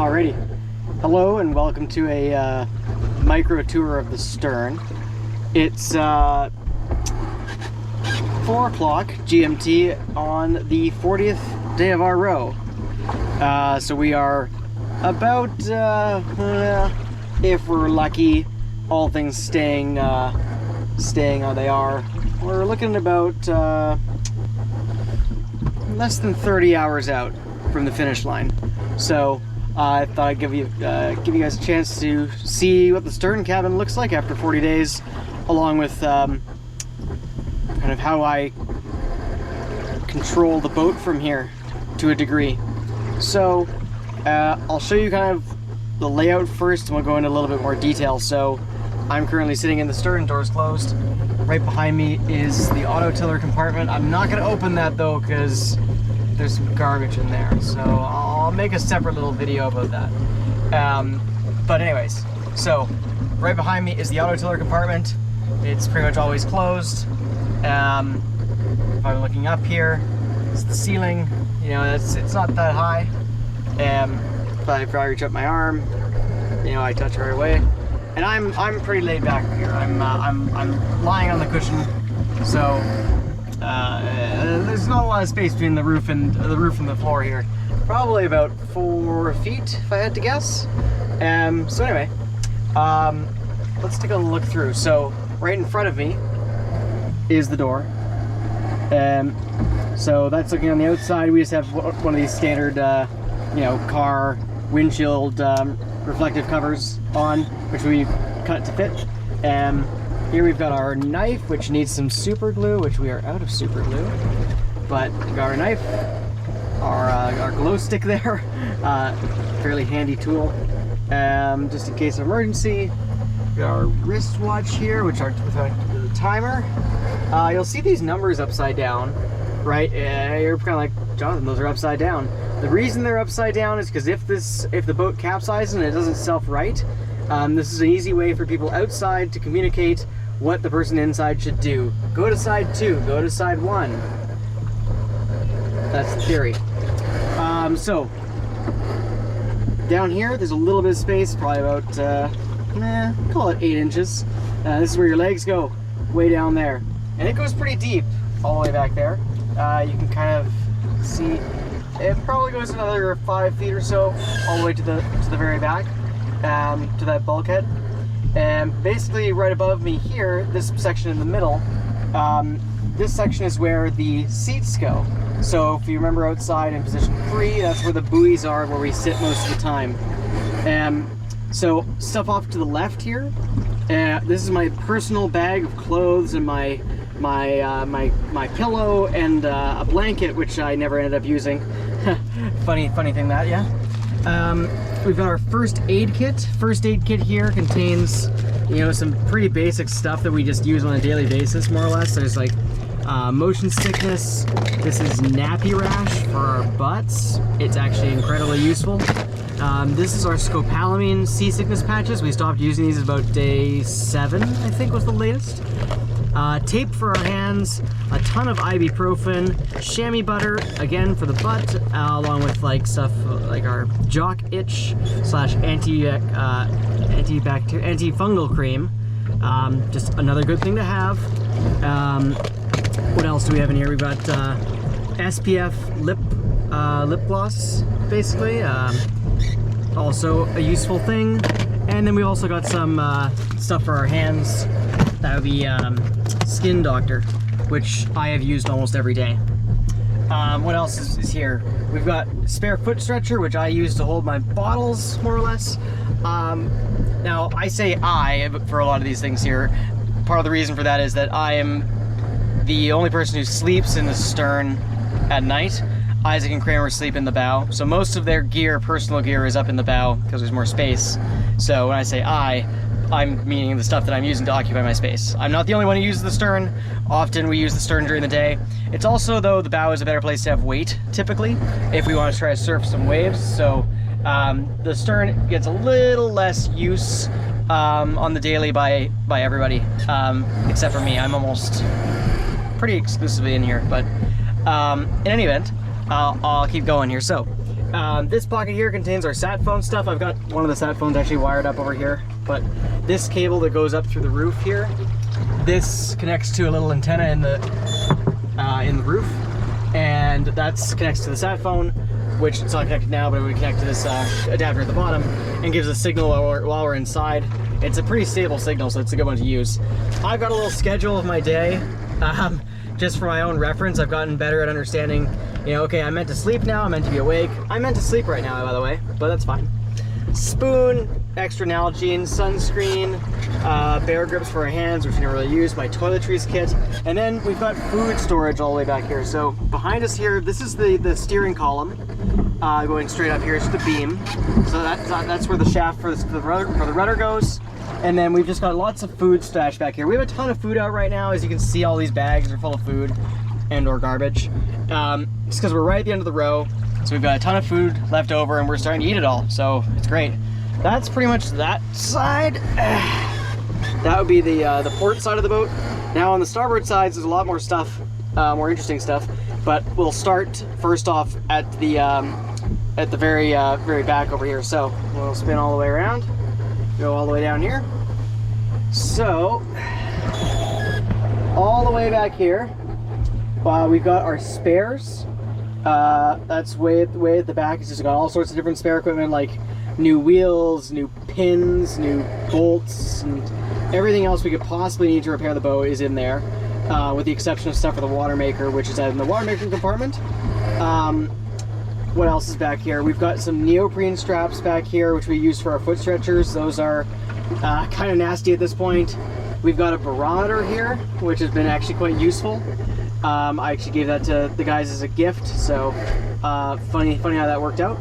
Alrighty, hello and welcome to a micro tour of the stern. It's 4 o'clock GMT on the 40th day of our row. So we are about, if we're lucky, all things staying how they are, we're looking about less than 30 hours out from the finish line. So I thought I'd give you guys a chance to see what the stern cabin looks like after 40 days, along with kind of how I control the boat from here to a degree. So I'll show you kind of the layout first, and we'll go into a little bit more detail. So I'm currently sitting in the stern, doors closed. Right behind me is the auto tiller compartment. I'm not going to open that though, because there's some garbage in there, so I'll make a separate little video about that. But anyways, so right behind me is the auto tiller compartment. It's pretty much always closed. If I'm looking up here, it's the ceiling. You know, it's not that high. But if I reach up my arm, you know, I touch right away. And I'm pretty laid back here. I'm lying on the cushion, so there's not a lot of space between the roof and the floor here. Probably about 4 feet, if I had to guess. So anyway, let's take a look through. So right in front of me is the door. So that's looking on the outside. We just have one of these standard, you know, car windshield reflective covers on, which we cut to fit. Here we've got our knife, which needs some super glue, which we are out of super glue. But we've got our knife, our glow stick there, fairly handy tool, just in case of emergency. We've got our wristwatch here, which are with the timer. You'll see these numbers upside down, right? You're kind of like, Jonathan, those are upside down. The reason they're upside down is because if the boat capsizes and it doesn't self-right, this is an easy way for people outside to communicate what the person inside should do. Go to side 2, go to side 1. That's the theory. So, down here, there's a little bit of space, probably about, call it 8 inches. This is where your legs go, way down there. And it goes pretty deep, all the way back there. You can kind of see, it probably goes another 5 feet or so, all the way to the very back. To that bulkhead, and basically right above me here, this section in the middle, this section is where the seats go. So if you remember outside in position 3, that's where the buoys are, where we sit most of the time. So stuff off to the left here, this is my personal bag of clothes and my pillow and a blanket, which I never ended up using. funny thing that, yeah. We've got our first aid kit. First aid kit here contains, you know, some pretty basic stuff that we just use on a daily basis, more or less. There's like motion sickness. This is nappy rash for our butts. It's actually incredibly useful. This is our scopolamine seasickness patches. We stopped using these about day 7, I think was the latest. Tape for our hands, a ton of ibuprofen, chamois butter, again for the butt, along with like stuff like our jock itch / antifungal cream. Just another good thing to have. What else do we have in here? We've got SPF lip gloss, basically. Also a useful thing. And then we've also got some stuff for our hands. That would be Skin Doctor, which I have used almost every day. What else is here? We've got spare foot stretcher, which I use to hold my bottles, more or less. Now, I say for a lot of these things here. Part of the reason for that is that I am the only person who sleeps in the stern at night. Isaac and Kramer sleep in the bow, so most of their gear, personal gear, is up in the bow because there's more space. So when I say I'm meaning the stuff that I'm using to occupy my space. I'm not the only one who uses the stern. Often we use the stern during the day. It's also, though, the bow is a better place to have weight, typically, if we want to try to surf some waves. So the stern gets a little less use on the daily by everybody, except for me. I'm almost pretty exclusively in here, but in any event, I'll keep going here. So This pocket here contains our sat phone stuff. I've got one of the sat phones actually wired up over here, but this cable that goes up through the roof here, this connects to a little antenna in the roof, and that's connects to the sat phone, which it's not connected now, but it would connect to this adapter at the bottom and gives a signal while we're inside. It's a pretty stable signal, so it's a good one to use. I've got a little schedule of my day. Just for my own reference, I've gotten better at understanding, you know, okay, I'm meant to sleep now, I'm meant to be awake. I'm meant to sleep right now, by the way, but that's fine. Spoon, extra Nalgene, sunscreen, Bear Grips for our hands, which we never really use, my toiletries kit, and then we've got food storage all the way back here. So behind us here, this is the steering column, going straight up here. It's the beam. So that's where the shaft for the rudder goes. And then we've just got lots of food stashed back here. We have a ton of food out right now. As you can see, all these bags are full of food and or garbage. Just because we're right at the end of the row. So we've got a ton of food left over and we're starting to eat it all. So it's great. That's pretty much that side. That would be the port side of the boat. Now on the starboard sides, there's a lot more stuff, more interesting stuff. But we'll start first off at the very back over here. So we'll spin all the way around. Go all the way down here. So, all the way back here, we've got our spares. That's way at the back. It's just got all sorts of different spare equipment, like new wheels, new pins, new bolts, and everything else we could possibly need to repair the boat is in there, with the exception of stuff for the water maker, which is in the water making compartment. What else is back here? We've got some neoprene straps back here, which we use for our foot stretchers. Those are kind of nasty at this point. We've got a barometer here, which has been actually quite useful. I actually gave that to the guys as a gift, so funny how that worked out.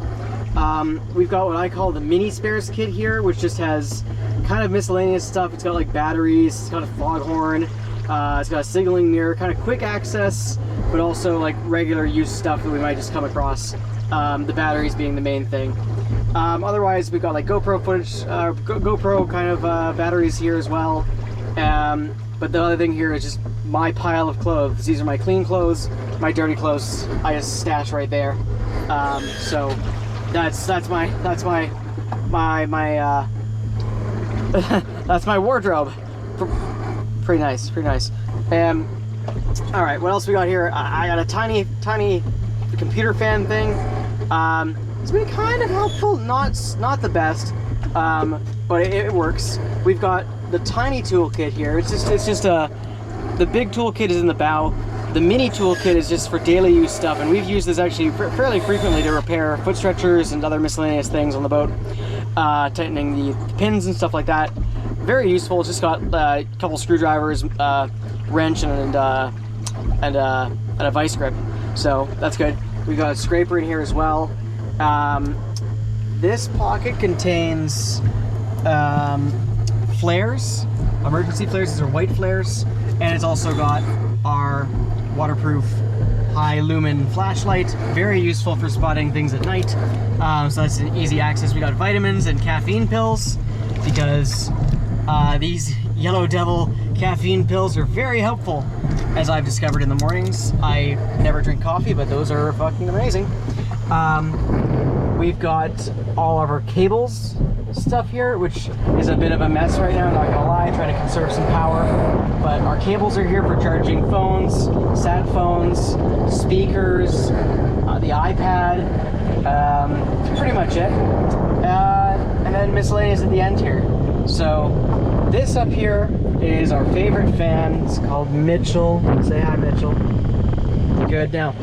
We've got what I call the mini spares kit here, which just has kind of miscellaneous stuff. It's got like batteries, it's got a foghorn, it's got a signaling mirror, kind of quick access, but also like regular use stuff that we might just come across. The batteries being the main thing. Otherwise, we've got like GoPro footage, GoPro kind of batteries here as well. But the other thing here is just my pile of clothes. These are my clean clothes, my dirty clothes. I just stash right there. So that's my that's my wardrobe. Pretty nice, pretty nice. All right, what else we got here? I got a tiny computer fan thing. It's been kind of helpful, not the best, but it works. We've got the tiny toolkit here. It's just the big toolkit is in the bow. The mini toolkit is just for daily use stuff, and we've used this actually fairly frequently to repair foot stretchers and other miscellaneous things on the boat, tightening the pins and stuff like that. Very useful. It's just got a couple screwdrivers, wrench, and a vice grip. So that's good. We've got a scraper in here as well. This pocket contains flares, emergency flares. These are white flares, and it's also got our waterproof high lumen flashlight. Very useful for spotting things at night. So that's an easy access. We got vitamins and caffeine pills because these Yellow Devil caffeine pills are very helpful, as I've discovered in the mornings. I never drink coffee, but those are fucking amazing. We've got all of our cables stuff here, which is a bit of a mess right now, not gonna lie, trying to conserve some power. But our cables are here for charging phones, sat phones, speakers, the iPad, pretty much it. And then miscellaneous at the end here. So this up here is our favorite fan. It's called Mitchell. Say hi, Mitchell. Good. Now,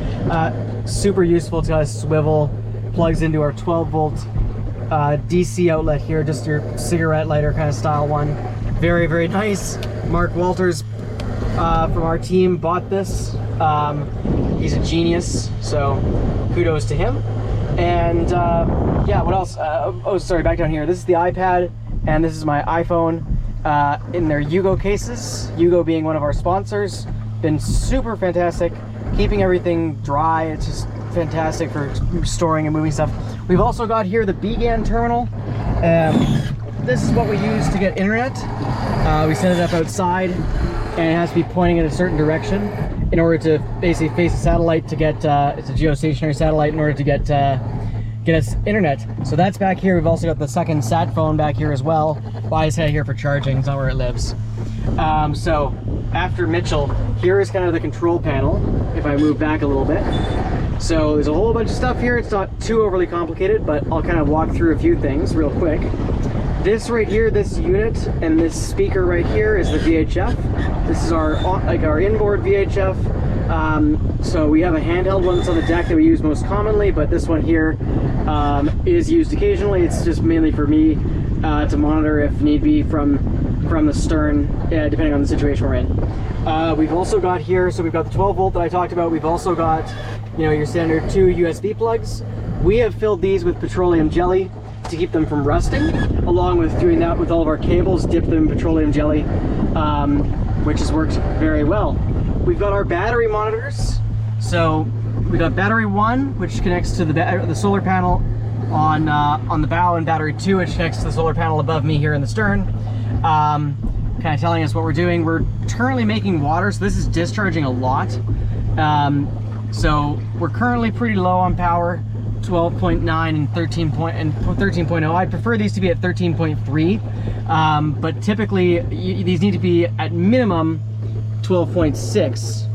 super useful. It's got a swivel, plugs into our 12-volt DC outlet here, just your cigarette lighter kind of style one. Very, very nice. Mark Walters from our team bought this. He's a genius, so kudos to him. And yeah, what else? Oh, sorry, back down here. This is the iPad, and this is my iPhone in their Yugo cases. Yugo being one of our sponsors. Been super fantastic, keeping everything dry. It's just fantastic for storing and moving stuff. We've also got here the BGAN terminal. This is what we use to get internet. We set it up outside, and it has to be pointing in a certain direction in order to basically face a satellite to get, it's a geostationary satellite, in order to get get us internet. So that's back here. We've also got the second sat phone back here as well. Why is it here for charging? It's not where it lives. So after Mitchell, here is kind of the control panel. If I move back a little bit. So there's a whole bunch of stuff here. It's not too overly complicated, but I'll kind of walk through a few things real quick. This right here, this unit and this speaker right here is the VHF. This is our inboard VHF. So we have a handheld one that's on the deck that we use most commonly, but this one here is used occasionally. It's just mainly for me to monitor if need be from the stern, depending on the situation we're in. We've also got here, so we've got the 12 volt that I talked about. We've also got, you know, your standard 2 USB plugs. We have filled these with petroleum jelly to keep them from rusting, along with doing that with all of our cables, dip them in petroleum jelly, which has worked very well. We've got our battery monitors. So we got battery 1, which connects to the solar panel on the bow, and battery 2, which connects to the solar panel above me here in the stern. Kind of telling us what we're doing. We're currently making water, so this is discharging a lot. So we're currently pretty low on power, 12.9 and 13.0. I prefer these to be at 13.3, but typically these need to be at minimum 12.6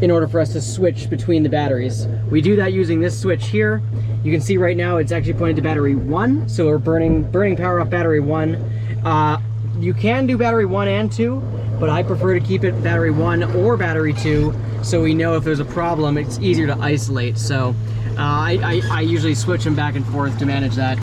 in order for us to switch between the batteries. We do that using this switch here. You can see right now it's actually pointed to battery 1, so we're burning power off battery 1. You can do battery 1 and 2, but I prefer to keep it battery 1 or battery 2, so we know if there's a problem, it's easier to isolate. So I usually switch them back and forth to manage that.